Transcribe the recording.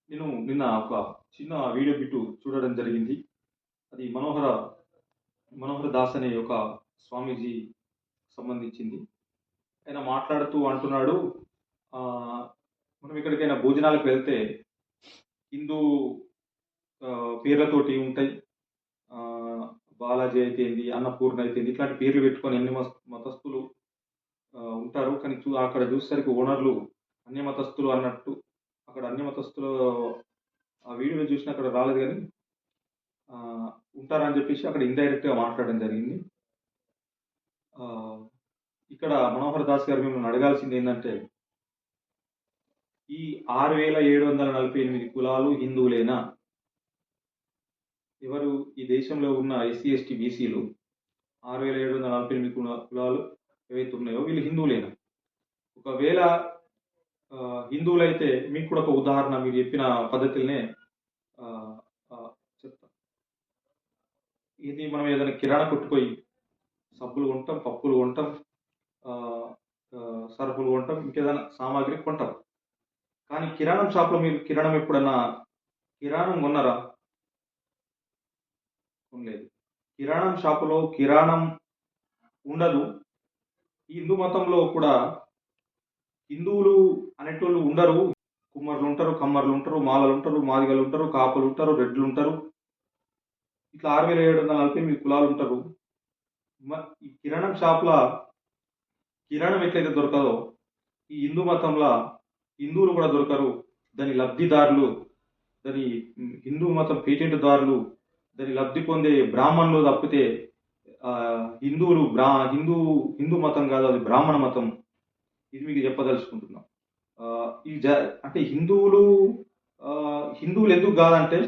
నేను నిన్న ఒక చిన్న వీడియో బిట్టు చూడడం జరిగింది. అది మనోహర దాస్ అనే ఒక స్వామీజీ సంబంధించింది. ఆయన మాట్లాడుతూ అంటున్నాడు, ఆహ్, మనం ఎక్కడికైనా భోజనాలకు వెళ్తే హిందూ పేర్లతోటి ఉంటాయి. ఆహ్, బాలాజీ అయితేంది, అన్నపూర్ణ అయితేంది ఇట్లాంటి పేర్లు పెట్టుకొని అన్ని మతస్థులు ఉంటారు. కానీ అక్కడ చూసేసరికి ఓనర్లు అన్య మతస్థులు అన్నట్టు అక్కడ అన్య మతస్థులు ఆ వీడియోలో చూసినా అక్కడ రాలేదు గానీ ఆహ్, ఉంటారని జెప్పేసి అక్కడ ఇండైరెక్ట్‌గా మాట్లాడడం జరిగింది. ఆహ్, ఇక్కడ మనోహర్ దాస్ గారు మిమ్మల్ని అడగాల్సిందేందంటే, ఈ 6,748 కులాలు హిందువులేనా? ఎవరు ఈ దేశంలో ఉన్న ఎస్సీ, ఎస్టీ, బీసీలు 6,748 కులాలు ఏవైతే ఉన్నాయో వీళ్ళు హిందువులేనా? ఒకవేళ హిందువులైతే మీకు కూడా ఒక ఉదాహరణ మీరు చెప్పిన పద్ధతులనే ఆహ్, ఆహ్, చెప్తా. ఇది మనం ఏదైనా కిరాణా కొట్టుకు పోయి సబ్బులు కొంటాం, పప్పులు కొంటాం, ఆహ్, సరుకులు కొంటాం, ఇంకేదైనా సామాగ్రి కొంటాం. కానీ కిరాణం షాప్‌లో మీరు కిరాణం ఎప్పుడన్నా కిరాణం కొన్నారా? కొనలేదు. కిరాణం షాపులో కిరాణం ఉండదు. ఈ హిందూ మతంలో కూడా హిందువులు అనేటోళ్ళు ఉండరు. కుమ్మరులుంటరు, కమ్మరులుంటరు, మాలలుంటరు, మాదిగలుంటరు, కాపులుంటరు, రెడ్లుంటరు. ఇట్లా 6,748 కులాలుంటరు. ఈ కిరాణం షాప్‌ల కిరాణం ఎట్లయితే దొరకదో, ఈ హిందూ మతంలో హిందువులు కూడా దొరకరు. దాని లబ్ధిదారులు, దాని హిందూ మతం పేటెంట్‌దారులు, దాని లబ్ధి పొందే బ్రాహ్మణులు తప్పితే హిందువులు హిందూ హిందూ మతం కాదు, అది బ్రాహ్మణ మతం. ఇది మీకు చెప్పదలుచుకుంటున్నాం. ఈ జ అంటే హిందువులు హిందువులు ఎందుకు కాదంటే